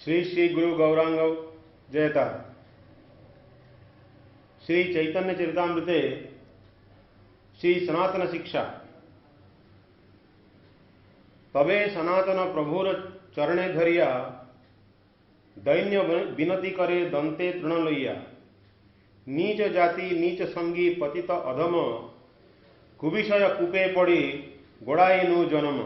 श्री श्री गुरु गौरांग जयता। श्री चैतन्य चरितामृते श्री सनातन शिक्षा तबे सनातन प्रभुर चरणे धरिया दैन्य विनती करे दंते तृण लइया। नीच जाति नीच संगी पतित अधम कुविषय कूपे पड़ी गोड़ाइनु जन्म।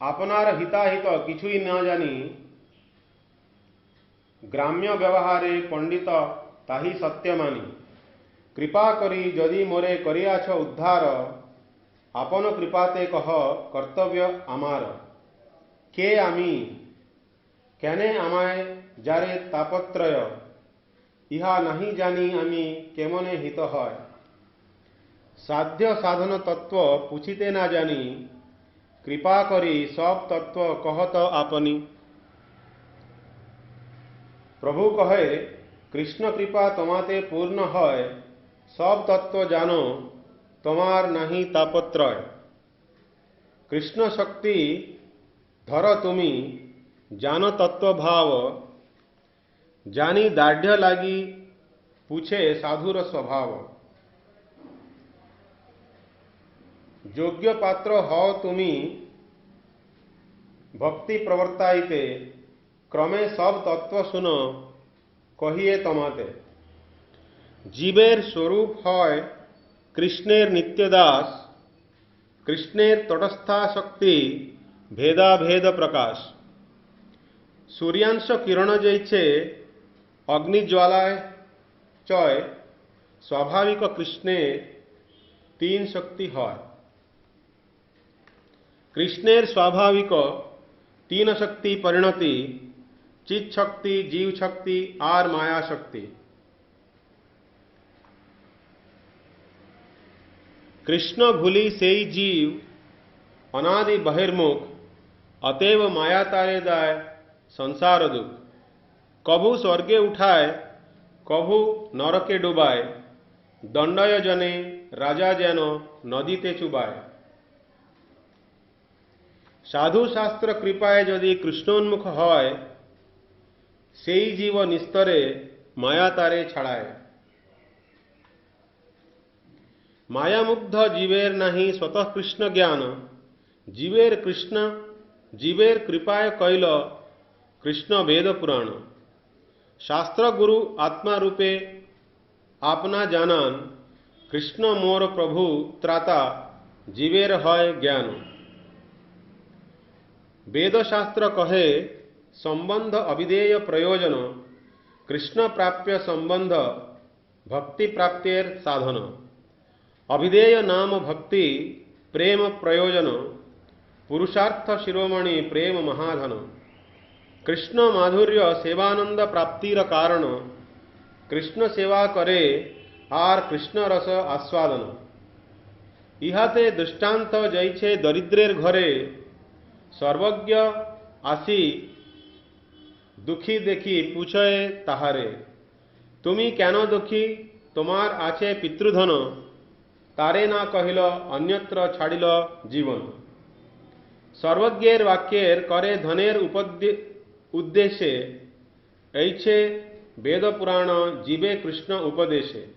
आपनार हिताहित किछुई न जानी ग्राम्य व्यवहारे पंडित ताही सत्य मानी। कृपा करी जदि मोरे करियाछ उद्धार आपन कृपाते कह कर्तव्य आमार। के आमी केने आमाय जारे तापत्रय इहा नहीं जानी आमी केमने हित है। साध्य साधन तत्व पूछिते ना जानी कृपा करी सब तत्व कहत आपनी। प्रभु कहे कृष्ण कृपा तमाते पूर्ण है सब तत्व जानो तमार नहीं तापत्रय। कृष्ण शक्ति धर तुमी जानो तत्व भाव जानी दाढ़ लागी पूछे साधुर स्वभाव। योग्य पात्र हो तुमी भक्ति प्रवर्ताइते क्रमे सब तत्व सुनो कहिए तमाते। जीवेर स्वरूप है कृष्णेर नित्यदास कृष्णेर तटस्था शक्ति भेदा भेद प्रकाश। सूर्यांश किरण जैसे अग्निज्वालाय चय स्वाभाविक कृष्णे तीन शक्ति है। कृष्णेर स्वाभाविक तीन शक्ति परिणति चित शक्ति जीव शक्ति आर माया शक्ति। कृष्ण भूली सेई जीव अनादि बहिर्मुख अतएव माया तारे दाय संसार दुख। कभू स्वर्गे उठाए कभू नरके डुबाए दंडय जने राजा जेन नदीते चुबाए। साधु शास्त्र कृपाए यदि कृष्णोन्मुख है सेई जीव निस्तरे माया तारे छाड़ाए। मायामुग्ध जीवेर नहीं स्वतः कृष्ण ज्ञान जीवेर कृष्ण जीवेर कृपाय कैल कृष्ण वेद पुराण। शास्त्र गुरु आत्मा रूपे आपना जानान कृष्ण मोर प्रभु त्राता जीवेर है ज्ञान। वेद शास्त्र कहे संबंध अविधेय प्रयोजन कृष्ण प्राप्य संबंध भक्ति प्राप्तेर साधन। अविधेय नाम भक्ति प्रेम प्रयोजन पुरुषार्थ शिरोमणि प्रेम महाधन। कृष्ण माधुर्य सेवानंद प्राप्तिर कारण कृष्ण सेवा करे आर कृष्ण रस आस्वादन। इहाते दृष्टांत जैछे दरिद्रेर घरे सर्वज्ञ आसी दुखी देखी पूछे ताहारे। तुमी केन दुखी तोमार आछे पितृधन तारे ना कहिल अन्यत्र छाड़िल जीवन। सर्वज्ञेर वाक्येर करे धनेर उद्देश्ये ऐछे वेद पुराण जीवे कृष्ण उपदेशे।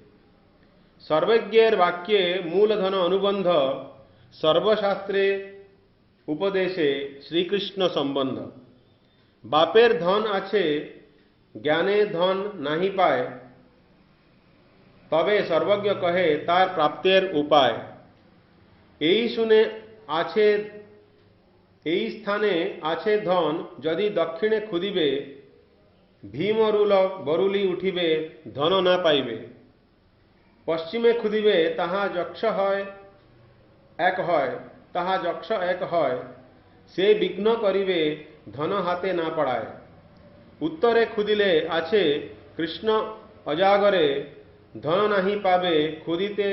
सर्वज्ञेर वाक्ये मूलधन अनुबंध सर्वशास्त्रे उपदेशे श्रीकृष्ण संबंध। बापेर धन आछे ज्ञाने धन नहीं पाए तबे सर्वज्ञ कहे तार प्राप्तेर उपाय। एई सुने आछे एई स्थाने आछे धन यदि दक्षिणे खुदिबे भीमरुल बरुली उठिबे धन ना पाइबे। पश्चिमे खुदिबे ताहा यक्ष है एक है ताहा यक्ष एक है से विघ्न करिबे धन हाथे ना पड़ाए। उत्तरे खुदिले आछे कृष्ण अजागरे धन नहीं पाबे खुदिते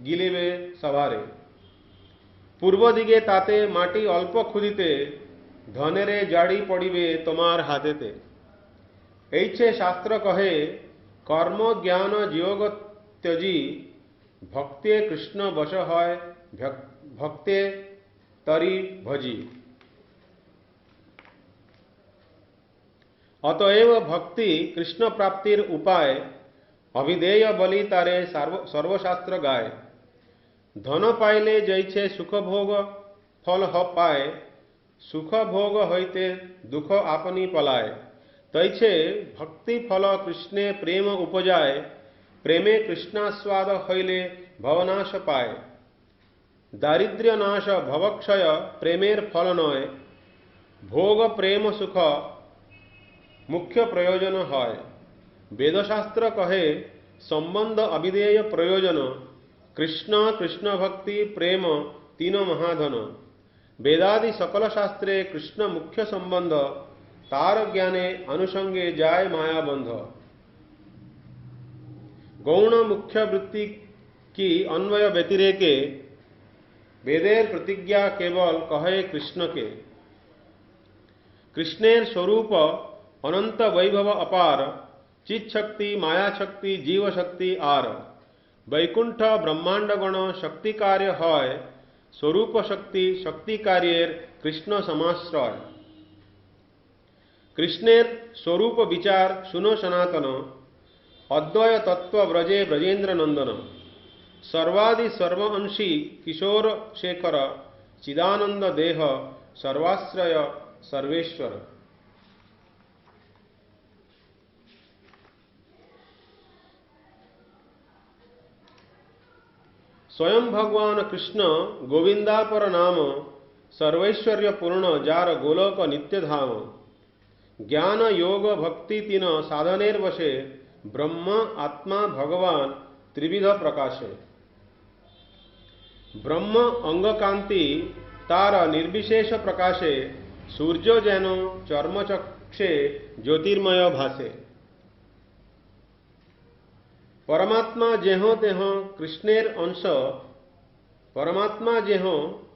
गिलिबे सवारे। पूर्व दिगे ताते माटी अल्प खुदिते धनेरे जाड़ी पड़िबे तोमार हाथेते। ऐछे शास्त्र कहे कर्म ज्ञान योग त्यजी भक्ते कृष्ण वश है भक्ते तरी भजी। अतएव भक्ति कृष्ण प्राप्तिर उपाय अभिधेय बलि तारे सर्वशास्त्र गाय। धन पाइले जैसे सुख भोग फल ह पाए, सुख भोग होते दुख आपनी पलाए। तैसे भक्ति फल कृष्णे प्रेम उपजाए, प्रेमे कृष्णास्वाद हईले भवनाश पाए। दारिद्र्य नाश भवक्षय प्रेमेर फल नय, भोग प्रेम सुख मुख्य प्रयोजन है। वेदशास्त्र कहे संबंध अविधेय प्रयोजन, कृष्ण कृष्ण भक्ति प्रेम तीन महाधन। वेदादि सकल शास्त्रे कृष्ण मुख्य संबंध, तार ज्ञाने अनुसंगे जाय माया बंध। गौण मुख्य वृत्ति की अन्वय व्यतिरेके वेदेर प्रतिज्ञा केवल कहे कृष्ण के। कृष्णेर स्वरूप अनंत वैभव अपार, चित शक्ति माया शक्ति जीव शक्ति आर। वैकुंठ ब्रह्मांड गण शक्ति कार्य है, स्वरूप शक्ति शक्ति कार्यर कृष्ण समाश्रय। कृष्णेर स्वरूप विचार सुनो सनातन, अद्वय तत्व व्रजे ब्रजेन्द्र नंदन। सर्वादि सर्वअंशी किशोर शेखर, चिदानंद देह सर्वाश्रय सर्वेश्वर। स्वयं भगवान कृष्ण गोविंदापर नाम, सर्वैश्वर्य पूर्ण जार गोलोक नित्य धाम। ज्ञान योग भक्ति तीन साधनेर वशे, ब्रह्म आत्मा भगवान त्रिविध प्रकाशे। ब्रह्म अंग कांति तार निर्विशेष प्रकाशे, सूर्य जैनो चर्मचक्षे ज्योतिर्मय भासे। परमात्मा जेहो तेहो कृष्णेर अंश, परमात्मा जेहो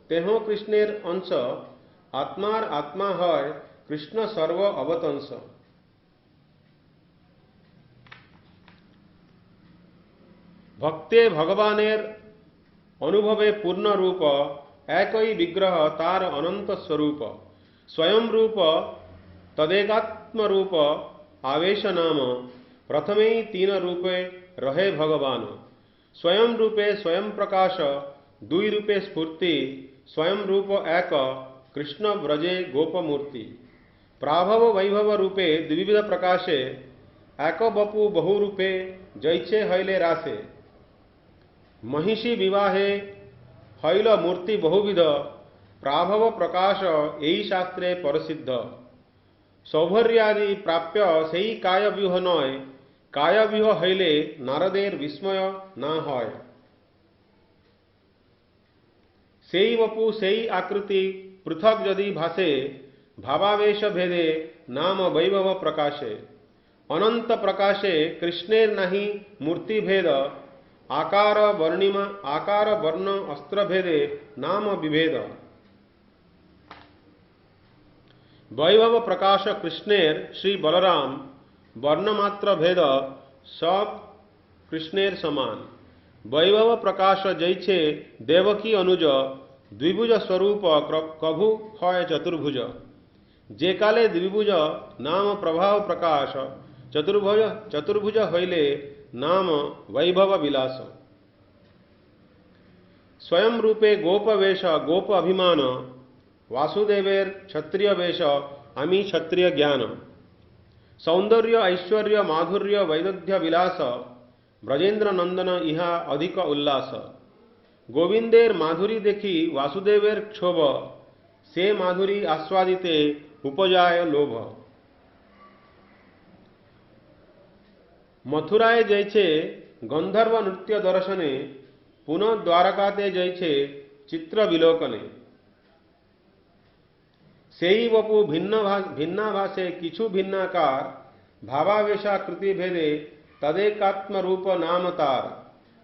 तेहो कृष्णेर अंश। आत्मार आत्मा है कृष्ण सर्व अवतंस। भक्ते भगवानेर अनुभवे पूर्ण रूप, एकई विग्रह तार अनंत स्वरूप। स्वयं रूप तदेकात्म रूप आवेश नाम, प्रथमे तीन रूपे रहे भगवान। स्वयं रूपे स्वयं प्रकाश, दुई रूपे स्फूर्ति। स्वयं रूप एक कृष्ण व्रजे गोपमूर्ति। प्राभव वैभव रूपे द्विविध प्रकाशे, एक बपु बहु रूपे जैसे हईले रासे। महिषी विवाहे हईल मूर्ति बहुविध, प्राभव प्रकाश यही शास्त्रे परसिद्ध। सौभर्यादि प्राप्य सेई काय व्यूह नय, काय व्यूह हईले नारदेर विस्मय ना হয়। सेई वपु सेई आकृति पृथक यदि भासे, भावावेश भेदे नाम वैभव प्रकाशे। अनंत प्रकाशे कृष्णेर नहीं मूर्ति भेद, आकार वर्णिमा आकार वर्ण अस्त्र भेदे नाम विभेद। वैभव प्रकाश कृष्णेर श्री बलराम, वर्णमात्र भेद सब कृष्णेर समान। वैभव प्रकाश जैसे देवकी अनुज, द्विभुज स्वरूप कभु है चतुर्भुज। जे काले द्विभुज नाम प्रभाव प्रकाश, चतुर्भुज चतुर्भुज हईले नाम वैभव विलास। स्वयं रूपे गोप वेश गोप अभिमान, वासुदेवेर क्षत्रिय वेश आमी क्षत्रिय ज्ञान। सौंदर्य ऐश्वर्य माधुर्य वैदग्ध्य विलास, ब्रजेन्द्र नंदन इहा अधिक उल्लास। गोविंदेर माधुरी देखी वासुदेवेर क्षोभ, से माधुरी आस्वादिते उपजाय लोभ। मथुराए जैसे गंधर्व नृत्य दर्शने, पुनः द्वारकाते जैसे चित्र विलोकने। सेई वपु भिन्नाभासे किछु भिन्नाकार, भावावेशाकृति भेदे तदेकात्म रूप नाम तार।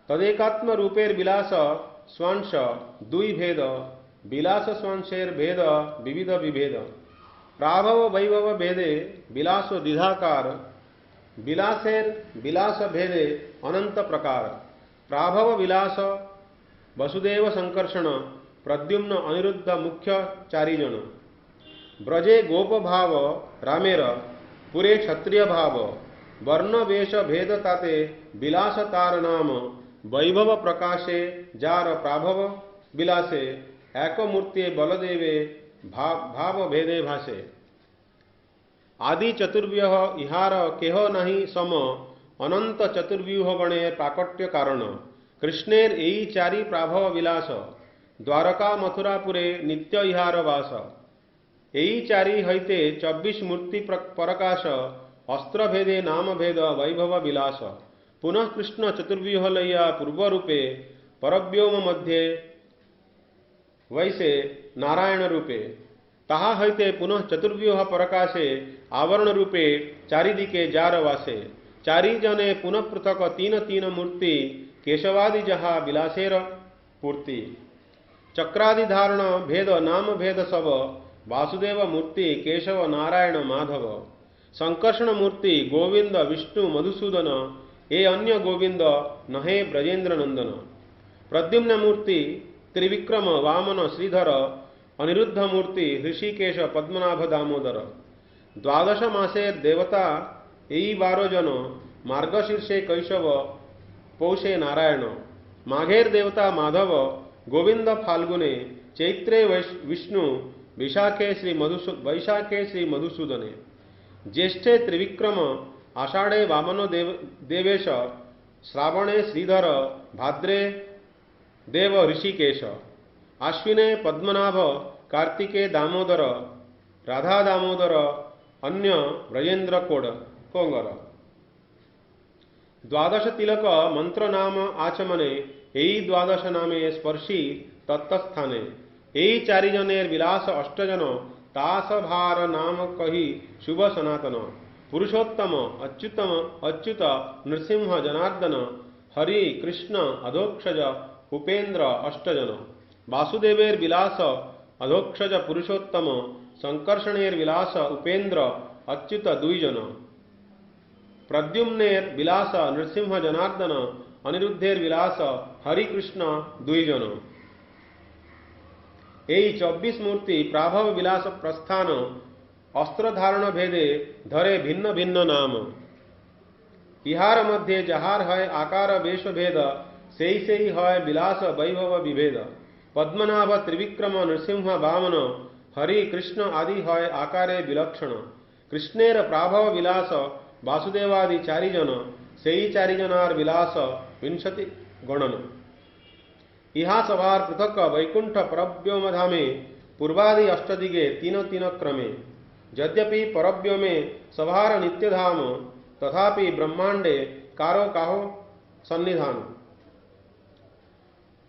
तदेकात्म रूपेर विलास स्वांश दुई भेद, विलास स्वांशेर भेद विविध विभेद। प्राभव वैभव भेदे विलास द्विधाकार, विलासेर विलास भेदे अनंत प्रकार। प्राभव विलास वसुदेव संकर्षण, प्रद्युम्न अनिरुद्ध मुख्य चारिजन। ब्रजे गोप भाव रामेर, पुरे क्षत्रिय भाव वर्ण वेश भेद ताते विलास तार नाम वैभव प्रकाशे जार प्राभव विलासे एक मूर्ति बलदेवे भाव भेदे भाषे। आदि चतुर्व्यूह इहार केह नहीं सम अनंत चतुर्व्यूह गणे प्राकट्य कारण कृष्णेर एई चारि प्राभव विलास द्वारका मथुरापुरे नित्य इहार वास। एई चारि हईते 24 मूर्ति प्रकाश अस्त्र भेदे नाम भेद वैभव विलास। पुनः कृष्ण चतुर्व्यूह लैया पूर्व रूपे परव्योम मध्य वैसे नारायण रूपे ताहा हईते पुनः चतुर्व्यूह प्रकाशे आवरण रूपे चारिदिके जार वासे। चारि जने पुनः पृथक तीन तीन मूर्ति केशवादि जहा विलासेर पूर्ति। चक्रादि धारण भेद नाम भेद सब वासुदेव मूर्ति केशव नारायण माधव। संकर्षण मूर्ति गोविंद विष्णु मधुसूदन ए अन्य गोविंद नहे ब्रजेंद्र नंदन। प्रद्युम्न मूर्ति त्रिविक्रम वामन श्रीधर अनिरुद्ध मूर्ति ऋषिकेश पद्मनाभ दामोदर। द्वादश मासेर देवता एई 12 जन मार्गशीर्षे कैशव पौषे नारायण। माघेर देवता माधव गोविंद फाल्गुने चैत्रे विष्णु वैशाखे श्री मधुसूदने। ज्येष्ठे त्रिविक्रम आषाढ़े वामनो देवेश श्रावणे श्रीधर भाद्रे देव ऋषिकेश। आश्विने पद्मनाभ कार्तिके दामोदर राधा दामोदर अन्य ब्रजेंद्र कोंगर। द्वादश तिलक मंत्र नाम आचमने एई द्वादश नामे स्पर्शी तत्स्थाने। एई चारि जनेर विलास अष्टजन तास भार नाम कही शुभ सनातन। पुरुषोत्तम अच्युत नृसिंह जनार्दन हरि कृष्ण अधोक्षज उपेन्द्र अष्टजन। वासुदेवेर विलास अधोक्षज पुरुषोत्तम संकर्षणेर विलास उपेन्द्र अच्युत 2 जन। प्रद्युम्नेर विलास नृसिंह जनार्दन अनिरुद्धेर विलास हरिकृष्ण 2 जन। एई 24 मूर्ति प्राभव विलास प्रस्थान अस्त्र धारण भेदे धरे भिन्न भिन्न नाम। इहार मध्य जहार है आकार वेश भेद सेई है विलास वैभव विभेद। पद्मनाभ त्रिविक्रम नृसिंह वामन हरि कृष्ण आदि है आकारे विलक्षण। कृष्णेर प्राभव विलास वासुदेवादि चारि जन सेई चारि जनार विलास 20 गणन। इहा सवार पृथक वैकुंठ परव्योमधामे पूर्वादि अष्टदिगे तीन तीन क्रमे। यद्यपि परव्योमे सभार नित्यधाम तथापि ब्रह्मांडे कारो काहो सन्निधान।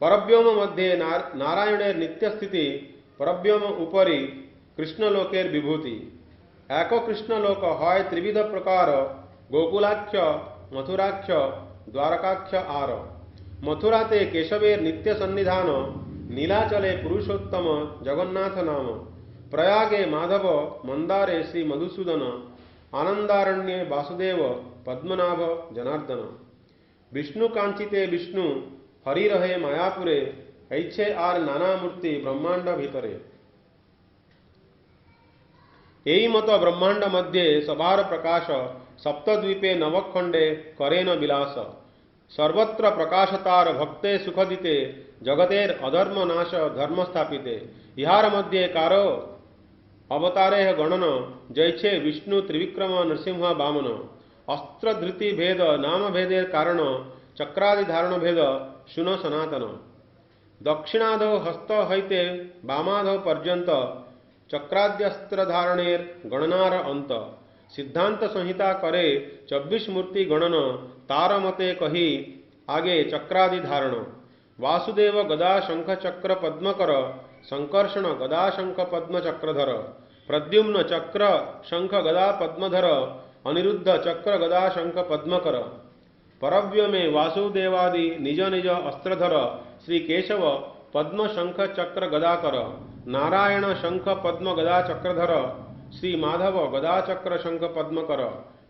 परव्योम मध्ये नारायणेर नित्य स्थिति परव्योम उपरि कृष्णलोकेर विभूति। एको कृष्णलोक है त्रिविध प्रकार गोकुलाख्य मथुराख्य द्वारकाख्य आर। मथुराते केशवेर नित्य सन्निधान नीलाचले पुरुषोत्तम जगन्नाथ नाम। प्रयागे माधव मंदारे श्री मधुसूदन आनंदारण्ये वासुदेव पद्मनाभ जनार्दन। विष्णु कांचिते विष्णु हरि रहे मायापुरे ऐच्छे आर नाना मूर्ति ब्रह्मांड भीतरे। एई मत ब्रह्मांड मध्ये सभार प्रकाश सप्तद्वीपे नवखंडे करेन विलास। सर्वत्र प्रकाशतार भक्ते सुखदिते जगतेर अधर्म नाश धर्म स्थापिते। इहार मध्ये कारो अवतारे गणन जैछे विष्णु त्रिविक्रम नृसिंह वामन। अस्त्र धृति भेद नाम भेदेर कारण चक्रादि धारण भेद शुन सनातन। दक्षिणाधो हस्त हईते वामाधो पर्यंत चक्राद्यस्त्र धारणेर गणनार अंत। सिद्धांत संहिता करे 24 मूर्ति गणन तार मते कही आगे चक्रादि धारण। वासुदेव गदा शंख चक्र पद्मकर संकर्षण गदा शंख पद्म चक्रधर। प्रद्युम्न चक्र शंख गदा पद्मधर अनिरुद्ध चक्र गदा शंख पद्मकर। परव्य में वासुदेवादि निज निज अस्त्रधर श्री केशव पद्म शंख चक्र गदाकर। नारायण शंख पद्म गदा चक्रधर श्री माधव गदा चक्र शंख पद्मकर।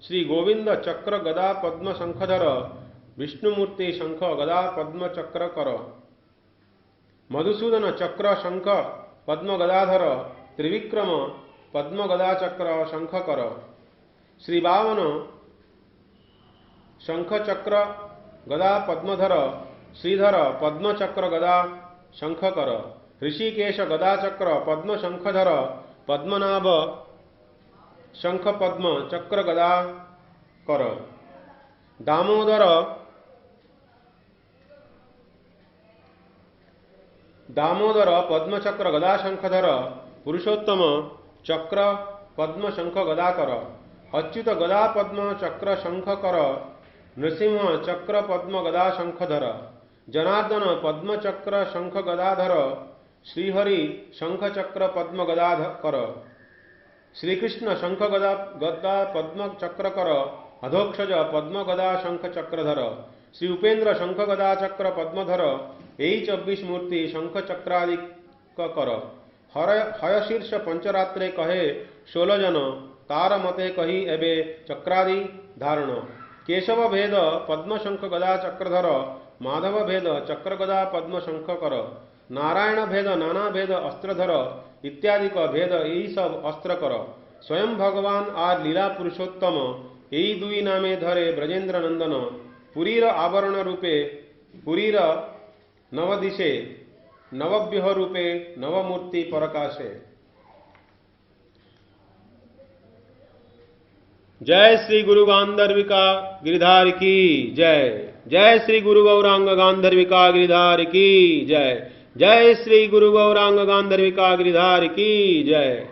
श्री गोविंद चक्र गदा पद्म शंखधर विष्णुमूर्ति शंख गदा पद्म चक्र कर। मधुसूदन चक्र शंख पद्म गदाधर त्रिविक्रम पद्म गदा चक्र शंख कर। श्री बावन शंख चक्र गदा पद्मधर श्रीधर पद्म चक्र गदा शंखकर ऋषिकेश गदा चक्र पद्म शंखधर पद्मनाभ शंख पद्म चक्र गदा कर दामोदर पद्म चक्र गदा शंखधर पुरुषोत्तम चक्र पद्म शंख गदा कर अच्युत गदा पद्म चक्र शंख कर नृसिंह चक्र पद्म गदा शंखधर जनार्दन पद्म चक्र शंख गदाधर श्रीहरि शंख चक्र पद्म गदा कर श्रीकृष्ण शंख गदा गदा पद्म चक्र कर अधोक्षज पद्म गदा शंख चक्रधर श्री उपेंद्र शंख गदा चक्र पद्मधर यही 24 मूर्ति शंख चक्रादि कर हयशीर्ष पंचरात्रे कहे 16 जन तार मते कही एबे चक्रादि धारण केशव भेद पद्म शंख गदा चक्रधर माधव भेद चक्र गदा पद्म शंख कर नारायण भेद नाना भेद अस्त्रधर इत्यादि का भेद यही सब अस्त्र कर स्वयं भगवान आर लीला पुरुषोत्तम यही दुई नामे धरे ब्रजेंद्र नंदन पुरीर आवरण रूपे पुरीर नवदिशे नवव्यूह रूपे नवमूर्ति परकाशे। जय श्री गुरु गांधर्विका गिरिधार की जय। जय श्री गुरु गौरांग गांधर्विका गिरिधार की जय। जय श्री गुरु गौरांग गांधर्विका गिरिधार की जय।